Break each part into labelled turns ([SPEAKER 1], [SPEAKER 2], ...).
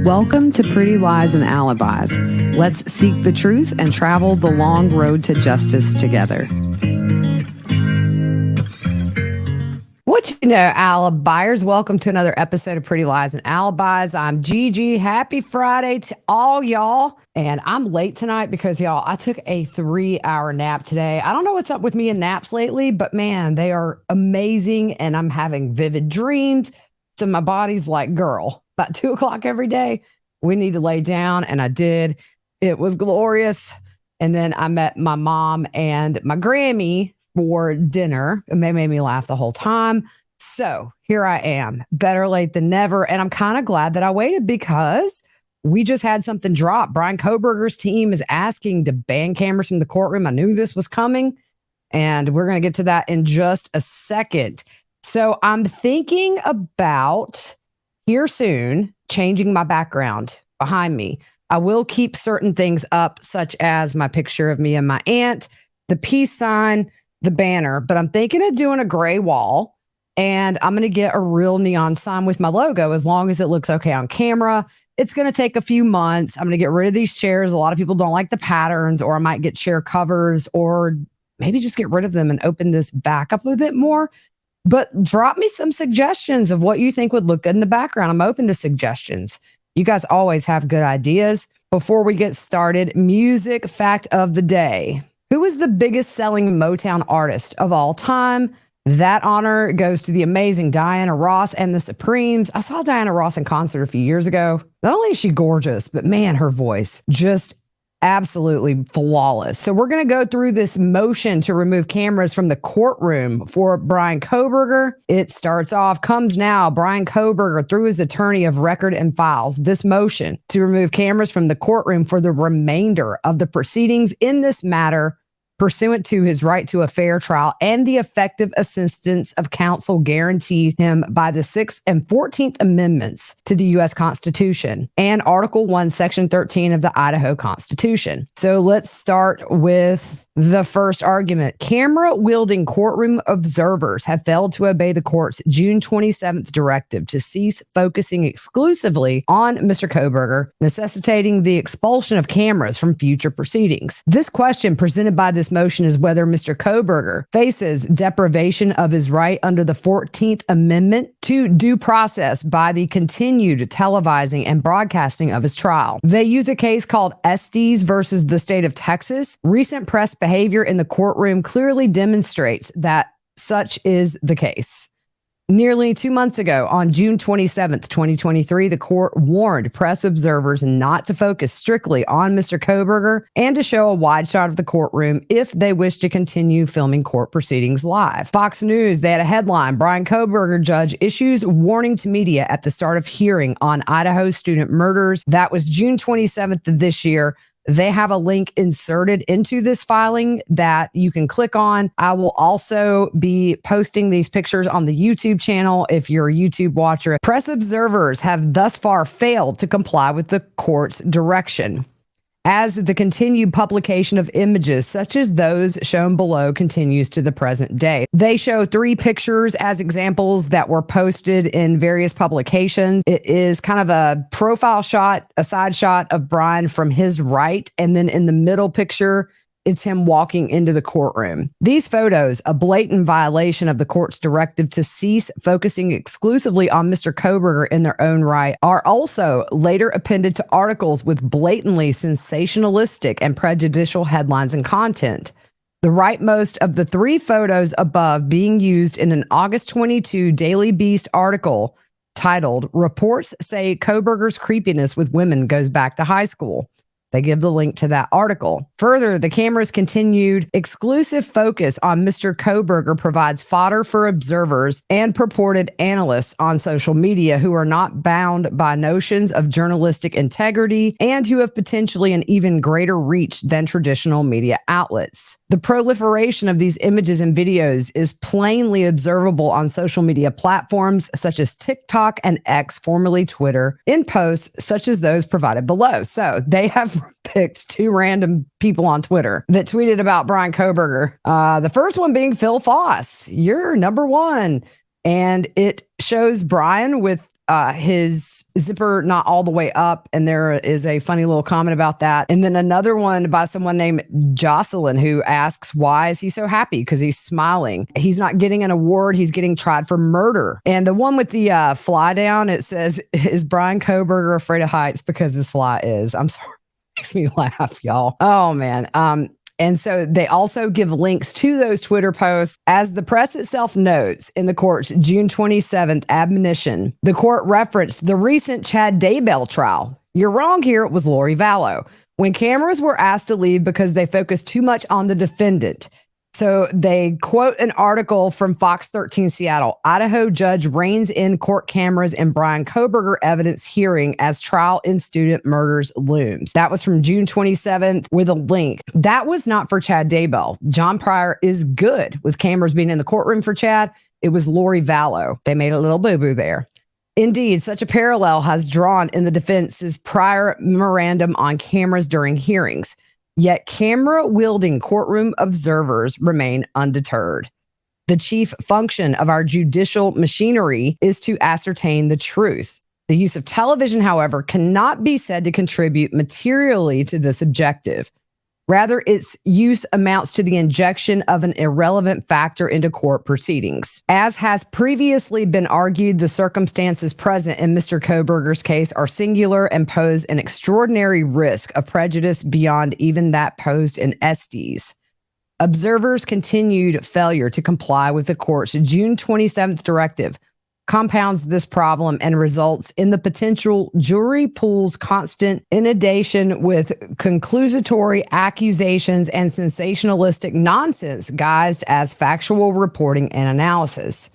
[SPEAKER 1] Welcome to Pretty Lies and Alibis. Let's seek the truth and travel the long road to justice together. What you know, Alibis? Welcome to another episode of Pretty Lies and Alibis. I'm Gigi. Happy Friday to all y'all. And I'm late tonight because, y'all, I took a 3-hour nap today. I don't know what's up with me and naps lately, but man, they are amazing. And I'm having vivid dreams. So my body's like, girl, about 2 o'clock every day, we need to lay down. And I did. It was glorious. And then I met my mom and my Grammy for dinner, and they made me laugh the whole time. So here I am, better late than never. And I'm kind of glad that I waited because we just had something drop. Bryan Kohberger's team is asking to ban cameras from the courtroom. I knew this was coming, and we're going to get to that in just a second. So I'm thinking about here soon changing my background behind me. I will keep certain things up, such as my picture of me and my aunt, the peace sign, the banner, but I'm thinking of doing a gray wall, and I'm going to get a real neon sign with my logo as long as it looks okay on camera. It's going to take a few months. I'm going to get rid of these chairs. A lot of people don't like the patterns, or I might get chair covers, or maybe just get rid of them and open this back up a bit more. But drop me some suggestions of what you think would look good in the background. I'm open to suggestions. You guys always have good ideas. Before we get started, music fact of the day. Who is the biggest selling Motown artist of all time? That honor goes to the amazing Diana Ross and the Supremes. I saw Diana Ross in concert a few years ago. Not only is she gorgeous, but man, her voice just absolutely flawless. So we're going to go through this motion to remove cameras from the courtroom for Bryan Kohberger. It starts off, comes now, Bryan Kohberger, through his attorney of record and files, this motion to remove cameras from the courtroom for the remainder of the proceedings in this matter, pursuant to his right to a fair trial and the effective assistance of counsel guaranteed him by the 6th and 14th Amendments to the U.S. Constitution and Article 1, Section 13 of the Idaho Constitution. So let's start with the first argument. Camera-wielding courtroom observers have failed to obey the court's June 27th directive to cease focusing exclusively on Mr. Kohberger, necessitating the expulsion of cameras from future proceedings. This question presented by this motion is whether Mr. Kohberger faces deprivation of his right under the 14th Amendment to due process by the continued televising and broadcasting of his trial. They use a case called Estes versus the state of Texas. Recent press behavior in the courtroom clearly demonstrates that such is the case. Nearly 2 months ago, on June 27th, 2023, the court warned press observers not to focus strictly on Mr. Kohberger and to show a wide shot of the courtroom if they wish to continue filming court proceedings live. Fox News, they had a headline, Bryan Kohberger judge issues warning to media at the start of hearing on Idaho student murders. That was June 27th of this year. They have a link inserted into this filing that you can click on. I will also be posting these pictures on the YouTube channel if you're a YouTube watcher. Press observers have thus far failed to comply with the court's direction, as the continued publication of images such as those shown below continues to the present day. They show 3 pictures as examples that were posted in various publications. It is kind of a profile shot, a side shot of Bryan from his right, and then in the middle picture, it's him walking into the courtroom. These photos, a blatant violation of the court's directive to cease focusing exclusively on Mr. Kohberger in their own right, are also later appended to articles with blatantly sensationalistic and prejudicial headlines and content. The rightmost of the 3 photos above being used in an August 22 Daily Beast article titled, Reports Say Kohberger's Creepiness with Women Goes Back to High School. They give the link to that article. Further, the camera's continued exclusive focus on Mr. Kohberger provides fodder for observers and purported analysts on social media who are not bound by notions of journalistic integrity and who have potentially an even greater reach than traditional media outlets. The proliferation of these images and videos is plainly observable on social media platforms such as TikTok and X, formerly Twitter, in posts such as those provided below. So they have picked 2 random people on Twitter that tweeted about Bryan Kohberger. The first one being Phil Foss. You're number 1. And it shows Bryan with his zipper not all the way up, and there is a funny little comment about that. And then another one by someone named Jocelyn, who asks, why is he so happy? Because he's smiling. He's not getting an award. He's getting tried for murder. And the one with the fly down, it says, is Bryan Kohberger afraid of heights? Because his fly is. I'm sorry. It makes me laugh, y'all. Oh, man. And so they also give links to those Twitter posts. As the press itself notes in the court's June 27th admonition, the court referenced the recent Chad Daybell trial. You're wrong here, it was Lori Vallow. When cameras were asked to leave because they focused too much on the defendant. So they quote an article from Fox 13 Seattle. Idaho judge reins in court cameras in Bryan Kohberger evidence hearing as trial in student murders looms. That was from June 27th with a link. That was not for Chad Daybell. John Pryor is good with cameras being in the courtroom for Chad. It was Lori Vallow. They made a little boo-boo there. Indeed, such a parallel has drawn in the defense's prior memorandum on cameras during hearings. Yet camera-wielding courtroom observers remain undeterred. The chief function of our judicial machinery is to ascertain the truth. The use of television, however, cannot be said to contribute materially to this objective. Rather, its use amounts to the injection of an irrelevant factor into court proceedings. As has previously been argued, the circumstances present in Mr. Kohberger's case are singular and pose an extraordinary risk of prejudice beyond even that posed in Estes. Observers' continued failure to comply with the court's June 27th directive compounds this problem and results in the potential jury pool's constant inundation with conclusatory accusations and sensationalistic nonsense guised as factual reporting and analysis.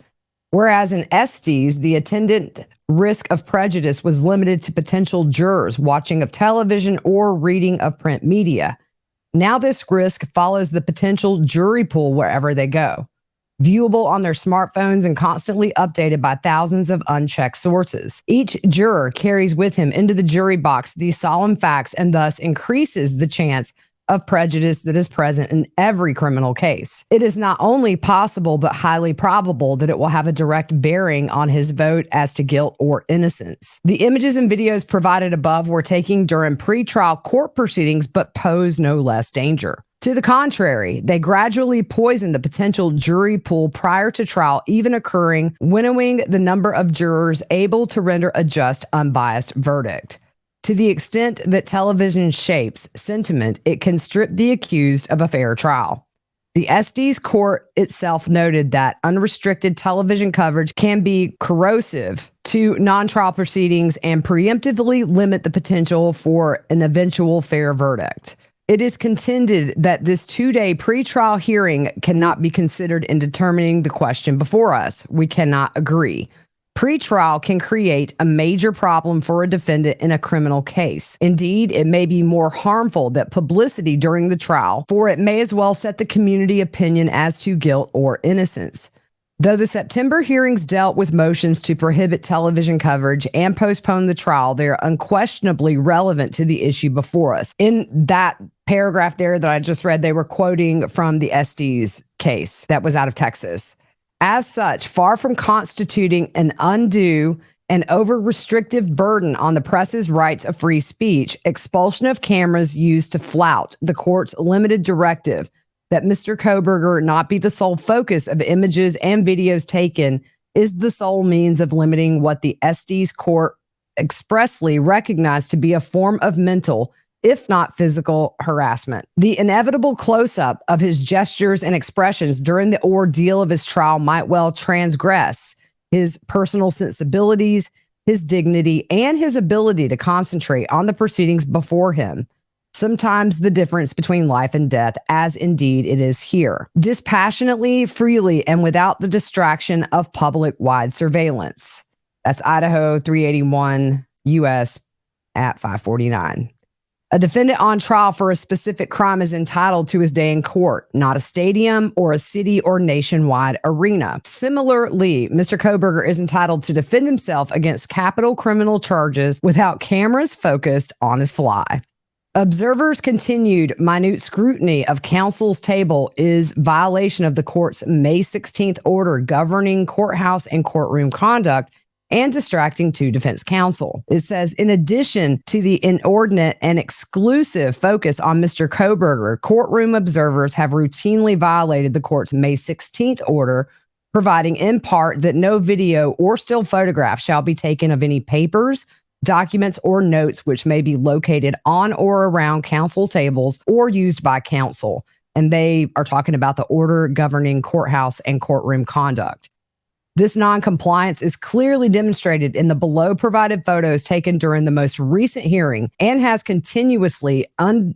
[SPEAKER 1] Whereas in Estes, the attendant risk of prejudice was limited to potential jurors watching of television or reading of print media. Now this risk follows the potential jury pool wherever they go, viewable on their smartphones and constantly updated by thousands of unchecked sources. Each juror carries with him into the jury box these solemn facts and thus increases the chance of prejudice that is present in every criminal case. It is not only possible but highly probable that it will have a direct bearing on his vote as to guilt or innocence. The images and videos provided above were taken during pretrial court proceedings but pose no less danger. To the contrary, they gradually poison the potential jury pool prior to trial even occurring, winnowing the number of jurors able to render a just, unbiased verdict. To the extent that television shapes sentiment, it can strip the accused of a fair trial. The Estes court itself noted that unrestricted television coverage can be corrosive to non-trial proceedings and preemptively limit the potential for an eventual fair verdict. It is contended that this 2-day pretrial hearing cannot be considered in determining the question before us. We cannot agree. Pretrial can create a major problem for a defendant in a criminal case. Indeed, it may be more harmful than publicity during the trial, for it may as well set the community opinion as to guilt or innocence. Though the September hearings dealt with motions to prohibit television coverage and postpone the trial, they are unquestionably relevant to the issue before us. In that paragraph there that I just read, they were quoting from the Estes case that was out of Texas. As such, far from constituting an undue and over-restrictive burden on the press's rights of free speech, expulsion of cameras used to flout the court's limited directive that Mr. Kohberger not be the sole focus of images and videos taken is the sole means of limiting what the Estes court expressly recognized to be a form of mental, if not physical, harassment. The inevitable close-up of his gestures and expressions during the ordeal of his trial might well transgress his personal sensibilities, his dignity, and his ability to concentrate on the proceedings before him. Sometimes the difference between life and death, as indeed it is here, dispassionately, freely, and without the distraction of public-wide surveillance. That's Idaho 381 U.S. at 549. A defendant on trial for a specific crime is entitled to his day in court, not a stadium or a city or nationwide arena. Similarly, Mr. Kohberger is entitled to defend himself against capital criminal charges without cameras focused on his fly. Observers' continued minute scrutiny of counsel's table is violation of the court's May 16th order governing courthouse and courtroom conduct and distracting to defense counsel. It says, in addition to the inordinate and exclusive focus on Mr. Kohberger, courtroom observers have routinely violated the court's May 16th order, providing in part that no video or still photograph shall be taken of any papers, documents, or notes which may be located on or around counsel tables or used by counsel. And they are talking about the order governing courthouse and courtroom conduct. This noncompliance is clearly demonstrated in the below provided photos taken during the most recent hearing and has continuously undermined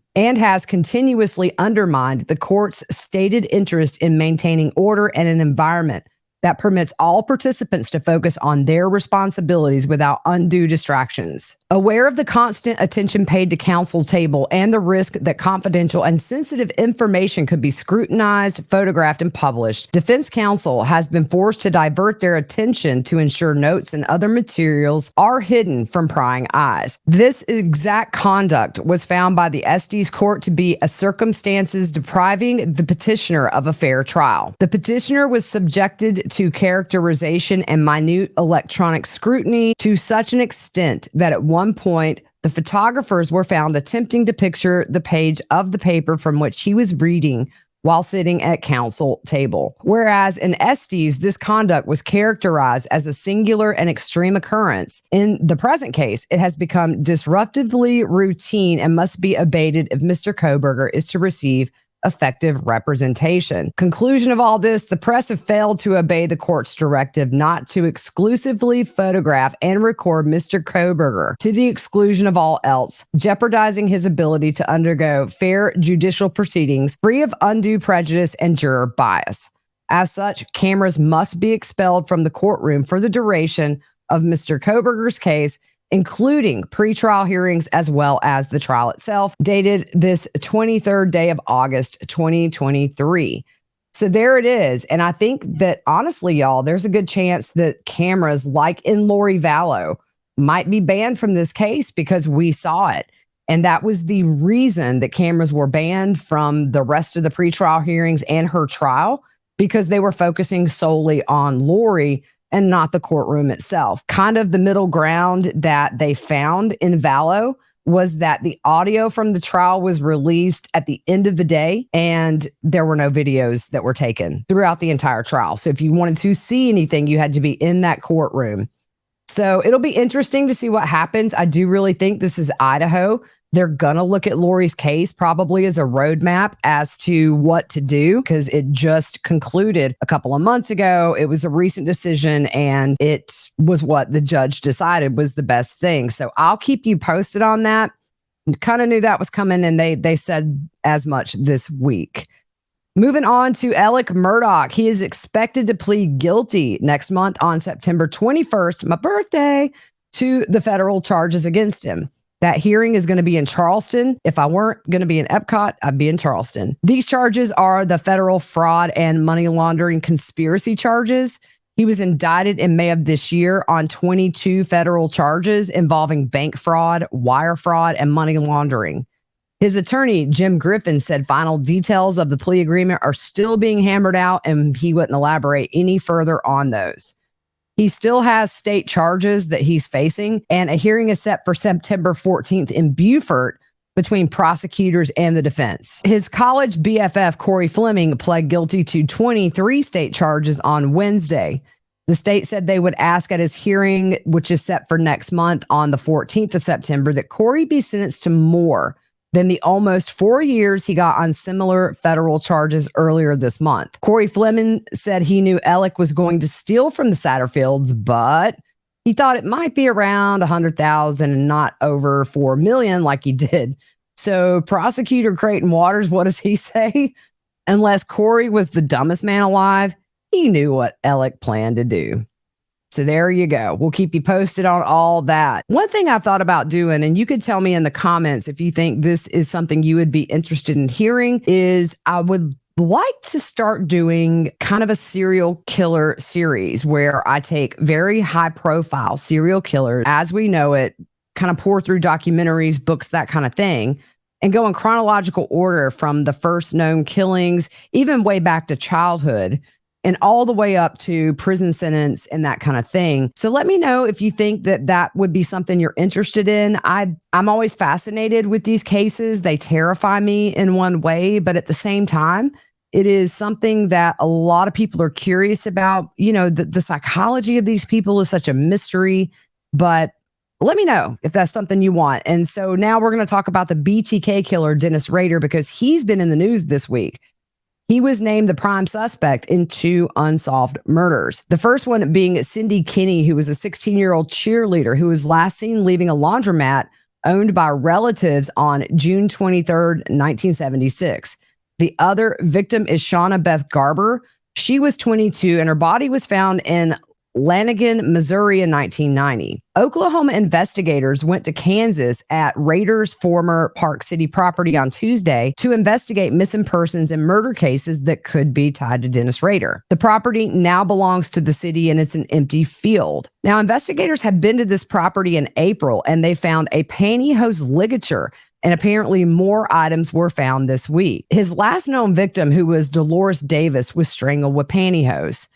[SPEAKER 1] the court's stated interest in maintaining order and an environment that permits all participants to focus on their responsibilities without undue distractions. Aware of the constant attention paid to counsel table and the risk that confidential and sensitive information could be scrutinized, photographed, and published, defense counsel has been forced to divert their attention to ensure notes and other materials are hidden from prying eyes. This exact conduct was found by the SD's court to be a circumstances depriving the petitioner of a fair trial. The petitioner was subjected to characterization and minute electronic scrutiny to such an extent that at one point, the photographers were found attempting to picture the page of the paper from which he was reading while sitting at counsel table. Whereas in Estes, this conduct was characterized as a singular and extreme occurrence. In the present case, it has become disruptively routine and must be abated if Mr. Kohberger is to receive effective representation. Conclusion of all this, the press have failed to obey the court's directive not to exclusively photograph and record Mr. Kohberger to the exclusion of all else, jeopardizing his ability to undergo fair judicial proceedings free of undue prejudice and juror bias. As such, cameras must be expelled from the courtroom for the duration of Mr. Kohberger's case, including pretrial hearings as well as the trial itself, dated this 23rd day of August, 2023. So there it is. And I think that honestly, y'all, there's a good chance that cameras like in Lori Vallow might be banned from this case because we saw it. And that was the reason that cameras were banned from the rest of the pretrial hearings and her trial, because they were focusing solely on Lori and not the courtroom itself. Kind of the middle ground that they found in Vallow was that the audio from the trial was released at the end of the day, and there were no videos that were taken throughout the entire trial. So if you wanted to see anything, you had to be in that courtroom. So it'll be interesting to see what happens. I do really think this is Idaho. They're going to look at Lori's case probably as a roadmap as to what to do, because it just concluded a couple of months ago. It was a recent decision, and it was what the judge decided was the best thing. So I'll keep you posted on that. Kind of knew that was coming, and they said as much this week. Moving on to Alec Murdaugh. He is expected to plead guilty next month on September 21st, my birthday, to the federal charges against him. That hearing is going to be in Charleston. If I weren't going to be in Epcot, I'd be in Charleston. These charges are the federal fraud and money laundering conspiracy charges. He was indicted in May of this year on 22 federal charges involving bank fraud, wire fraud, and money laundering. His attorney, Jim Griffin, said final details of the plea agreement are still being hammered out, and he wouldn't elaborate any further on those. He still has state charges that he's facing, and a hearing is set for September 14th in Beaufort between prosecutors and the defense. His college BFF, Corey Fleming, pled guilty to 23 state charges on Wednesday. The state said they would ask at his hearing, which is set for next month on the 14th of September, that Corey be sentenced to more than the almost 4 years he got on similar federal charges earlier this month. Corey Fleming said he knew Alec was going to steal from the Satterfields, but he thought it might be around 100,000 and not over 4 million like he did. So prosecutor Creighton Waters, what does he say? Unless Corey was the dumbest man alive, he knew what Alec planned to do. So there you go. We'll keep you posted on all that. One thing I've thought about doing, and you could tell me in the comments if you think this is something you would be interested in hearing, is I would like to start doing kind of a serial killer series where I take very high profile serial killers as we know it, kind of pour through documentaries, books, that kind of thing, and go in chronological order from the first known killings, even way back to childhood, and all the way up to prison sentence and that kind of thing. So let me know if you think that that would be something you're interested in. I'm always fascinated with these cases. They terrify me in one way, but at the same time, it is something that a lot of people are curious about. The psychology of these people is such a mystery, but let me know if that's something you want. And so now we're going to talk about the BTK killer, Dennis Rader, because he's been in the news this week. He was named the prime suspect in 2 unsolved murders. The first one being Cyndi Kinney, who was a 16-year-old cheerleader who was last seen leaving a laundromat owned by relatives on June 23rd, 1976. The other victim is Shawna Beth Garber. She was 22 and her body was found in Lanigan, Missouri in 1990. Oklahoma investigators went to Kansas at Rader's former Park City property on Tuesday to investigate missing persons and murder cases that could be tied to Dennis Rader. The property now belongs to the city and it's an empty field. Now, investigators had been to this property in April and they found a pantyhose ligature, and apparently more items were found this week. His last known victim, who was Dolores Davis, was strangled with pantyhose.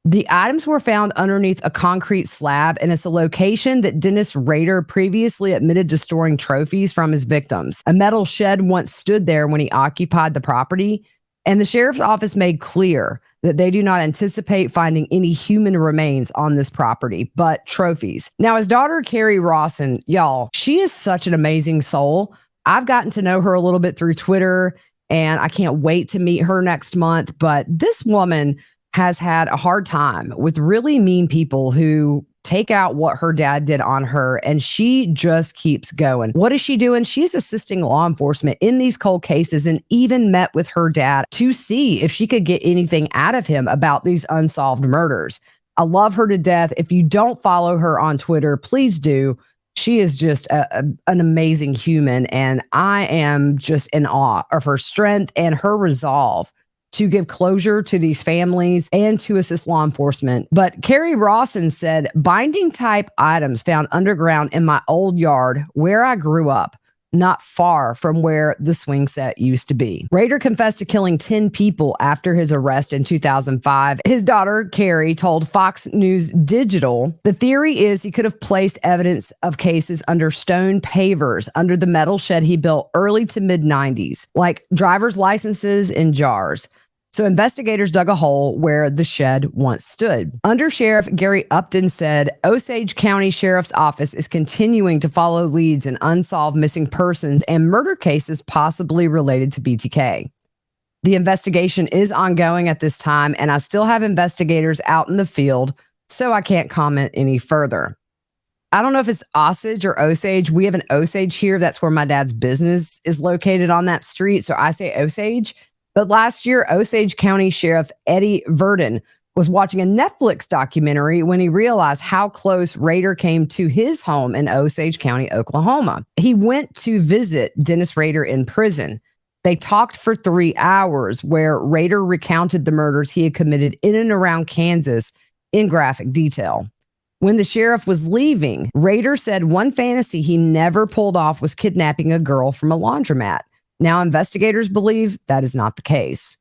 [SPEAKER 1] The items were found underneath a concrete slab, and it's a location that Dennis Rader previously admitted to storing trophies from his victims. A metal shed once stood there when he occupied the property, and the sheriff's office made clear that they do not anticipate finding any human remains on this property, but trophies. Now, his daughter, Carrie Rawson, y'all, she is such an amazing soul. I've gotten to know her a little bit through Twitter, and I can't wait to meet her next month. But this woman has had a hard time with really mean people who take out what her dad did on her, and she just keeps going. What is she doing? She's assisting law enforcement in these cold cases and even met with her dad to see if she could get anything out of him about these unsolved murders. I love her to death. If you don't follow her on Twitter, please do. She is just an amazing human, and I am just in awe of her strength and her resolve to give closure to these families and to assist law enforcement. But Carrie Rawson said, binding type items found underground in my old yard where I grew up, not far from where the swing set used to be. Rader confessed to killing 10 people after his arrest in 2005. His daughter, Carrie, told Fox News Digital, the theory is he could have placed evidence of cases under stone pavers under the metal shed he built early to mid-90s, like driver's licenses in jars. So investigators dug a hole where the shed once stood. Under Sheriff Gary Upton said, Osage County Sheriff's Office is continuing to follow leads in unsolved missing persons and murder cases possibly related to BTK. The investigation is ongoing at this time, and I still have investigators out in the field, so I can't comment any further. I don't know if it's Osage or Osage. We have an Osage here. That's where my dad's business is located on that street, so I say Osage. But last year, Osage County Sheriff Eddie Verdon was watching a Netflix documentary when he realized how close Rader came to his home in Osage County, Oklahoma. He went to visit Dennis Rader in prison. They talked for 3 hours where Rader recounted the murders he had committed in and around Kansas in graphic detail. When the sheriff was leaving, Rader said one fantasy he never pulled off was kidnapping a girl from a laundromat. Now, investigators believe that is not the case.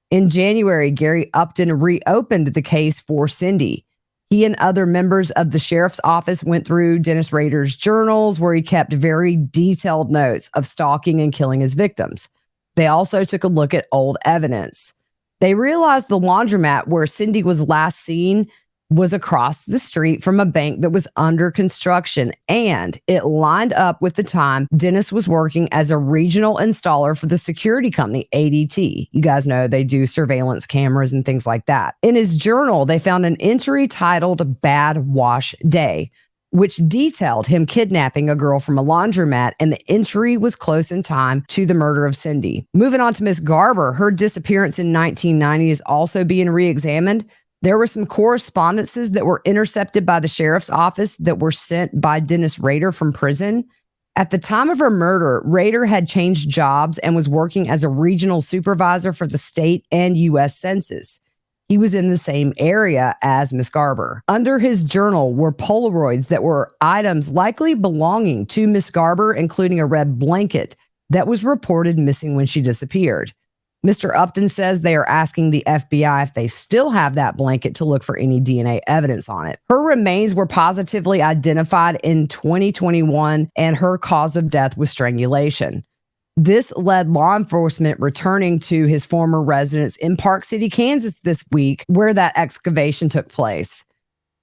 [SPEAKER 1] In January, Gary Upton reopened the case for Cyndi. He and other members of the sheriff's office went through Dennis Rader's journals, where he kept very detailed notes of stalking and killing his victims. They also took a look at old evidence. They realized the laundromat where Cyndi was last seen was across the street from a bank that was under construction, and it lined up with the time Dennis was working as a regional installer for the security company ADT. You guys know they do surveillance cameras and things like that. In his journal, they found an entry titled Bad Wash Day, which detailed him kidnapping a girl from a laundromat, and the entry was close in time to the murder of Cyndi. Moving on to Miss Garber, her disappearance in 1990 is also being re-examined. There were some correspondences that were intercepted by the sheriff's office that were sent by Dennis Rader from prison. At the time of her murder, Rader had changed jobs and was working as a regional supervisor for the state and U.S. Census. He was in the same area as Miss Garber. Under his journal were Polaroids that were items likely belonging to Miss Garber, including a red blanket that was reported missing when she disappeared. Mr. Upton says they are asking the FBI if they still have that blanket to look for any DNA evidence on it. Her remains were positively identified in 2021, and her cause of death was strangulation. This led law enforcement returning to his former residence in Park City, Kansas this week, where that excavation took place.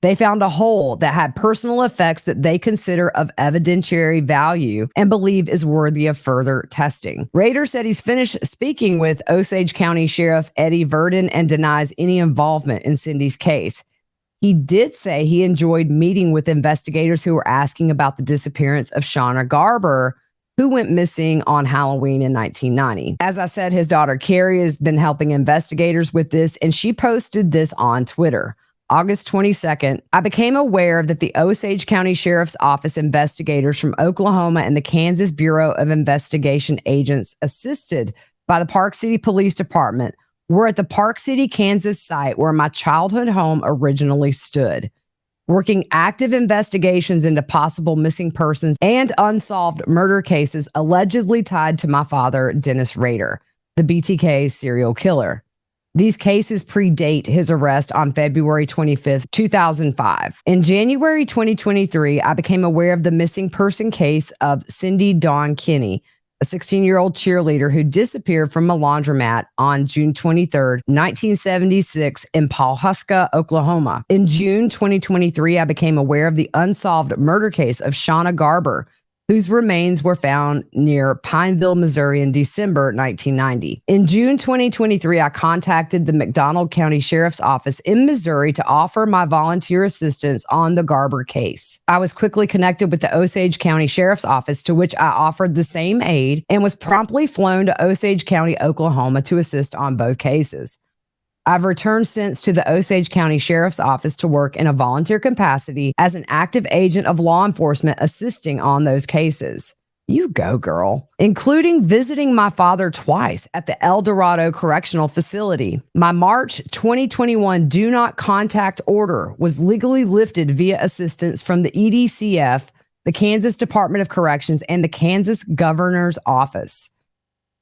[SPEAKER 1] They found a hole that had personal effects that they consider of evidentiary value and believe is worthy of further testing. Rader said he's finished speaking with Osage County Sheriff Eddie Verdon and denies any involvement in Cyndi's case. He did say he enjoyed meeting with investigators who were asking about the disappearance of Shawna Garber, who went missing on Halloween in 1990. As I said, his daughter Carrie has been helping investigators with this, and she posted this on Twitter. August 22nd, I became aware that the Osage County Sheriff's Office investigators from Oklahoma and the Kansas Bureau of Investigation agents assisted by the Park City Police Department were at the Park City, Kansas site where my childhood home originally stood, working active investigations into possible missing persons and unsolved murder cases allegedly tied to my father, Dennis Rader, the BTK serial killer. These cases predate his arrest on February 25th, 2005. In January 2023, I became aware of the missing person case of Cyndi Kinney, a 16-year-old cheerleader who disappeared from a laundromat on June 23rd, 1976 in Pawhuska, Oklahoma. In June 2023, I became aware of the unsolved murder case of Shawna Garber, whose remains were found near Pineville, Missouri in December 1990. In June 2023, I contacted the McDonald County Sheriff's Office in Missouri to offer my volunteer assistance on the Garber case. I was quickly connected with the Osage County Sheriff's Office, to which I offered the same aid and was promptly flown to Osage County, Oklahoma to assist on both cases. I've returned since to the Osage County Sheriff's Office to work in a volunteer capacity as an active agent of law enforcement assisting on those cases. You go, girl. Including visiting my father twice at the El Dorado Correctional Facility. My March 2021 do not contact order was legally lifted via assistance from the EDCF, the Kansas Department of Corrections, and the Kansas Governor's Office.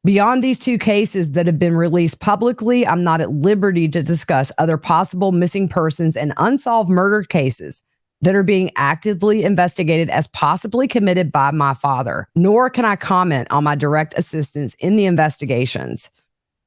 [SPEAKER 1] Beyond these two cases that have been released publicly, I'm not at liberty to discuss other possible missing persons and unsolved murder cases that are being actively investigated as possibly committed by my father, nor can I comment on my direct assistance in the investigations.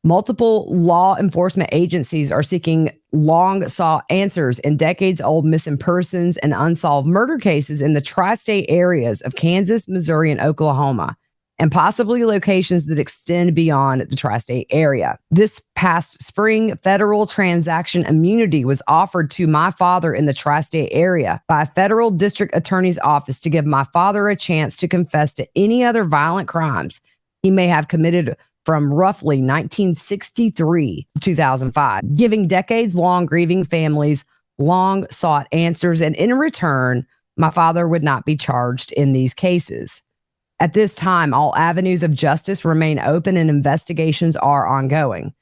[SPEAKER 1] Multiple law enforcement agencies are seeking long-sought answers in decades-old missing persons and unsolved murder cases in the tri-state areas of Kansas, Missouri, and Oklahoma, and possibly locations that extend beyond the tri-state area. This past spring, federal transaction immunity was offered to my father in the tri-state area by a federal district attorney's office to give my father a chance to confess to any other violent crimes he may have committed from roughly 1963 to 2005, giving decades-long grieving families long-sought answers, and in return, my father would not be charged in these cases. At this time, all avenues of justice remain open and investigations are ongoing.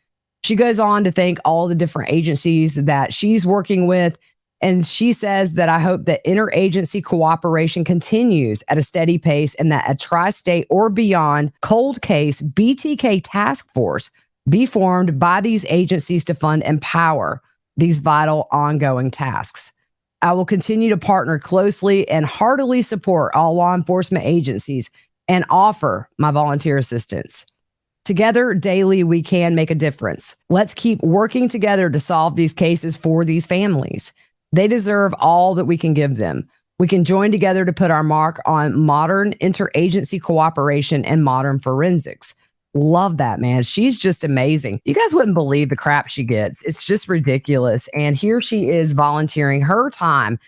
[SPEAKER 1] She goes on to thank all the different agencies that she's working with, and she says that I hope that interagency cooperation continues at a steady pace and that a tri-state or beyond cold case BTK task force be formed by these agencies to fund and power these vital ongoing tasks. I will continue to partner closely and heartily support all law enforcement agencies and offer my volunteer assistance. Together, daily, we can make a difference. Let's keep working together to solve these cases for these families. They deserve all that we can give them. We can join together to put our mark on modern interagency cooperation and modern forensics. Love that, man. She's just amazing. You guys wouldn't believe the crap she gets. It's just ridiculous. And here she is volunteering her time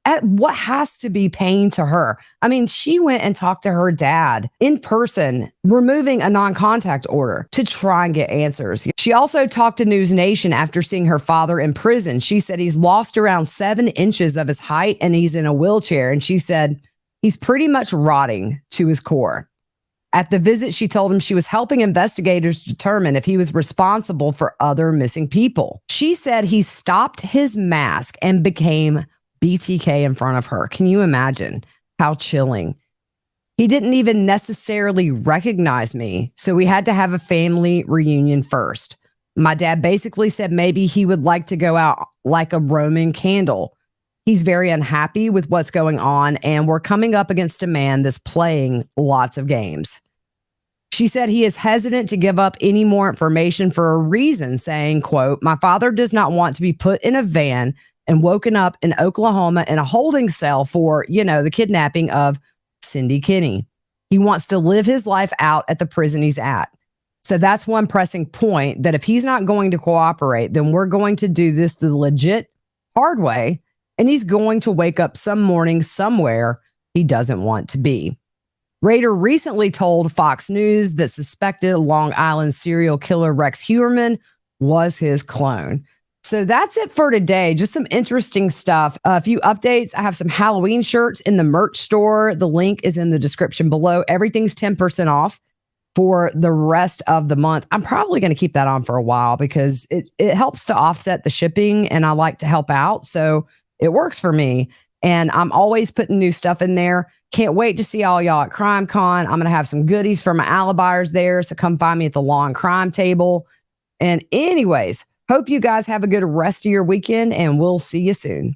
[SPEAKER 1] at what has to be pain to her. I mean, she went and talked to her dad in person, removing a non-contact order to try and get answers. She also talked to News Nation after seeing her father in prison. She said he's lost around 7 inches of his height and he's in a wheelchair. And she said he's pretty much rotting to his core. At the visit, she told him she was helping investigators determine if he was responsible for other missing people. She said he stopped his mask and became BTK in front of her. Can you imagine how chilling? He didn't even necessarily recognize me, so we had to have a family reunion first. My dad basically said maybe he would like to go out like a Roman candle. He's very unhappy with what's going on, and we're coming up against a man that's playing lots of games. She said he is hesitant to give up any more information for a reason, saying, quote, "My father does not want to be put in a van and woken up in Oklahoma in a holding cell for, the kidnapping of Cyndi Kinney. He wants to live his life out at the prison he's at." So that's one pressing point, that if he's not going to cooperate, then we're going to do this the legit hard way, and he's going to wake up some morning somewhere he doesn't want to be. Rader recently told Fox News that suspected Long Island serial killer Rex Heuermann was his clone. So that's it for today. Just some interesting stuff. A few updates. I have some Halloween shirts in the merch store. The link is in the description below. Everything's 10% off for the rest of the month. I'm probably going to keep that on for a while because it helps to offset the shipping, and I like to help out. So it works for me. And I'm always putting new stuff in there. Can't wait to see all y'all at Crime Con. I'm going to have some goodies for my alibis there. So come find me at the Law and Crime table. And anyways, hope you guys have a good rest of your weekend, and we'll see you soon.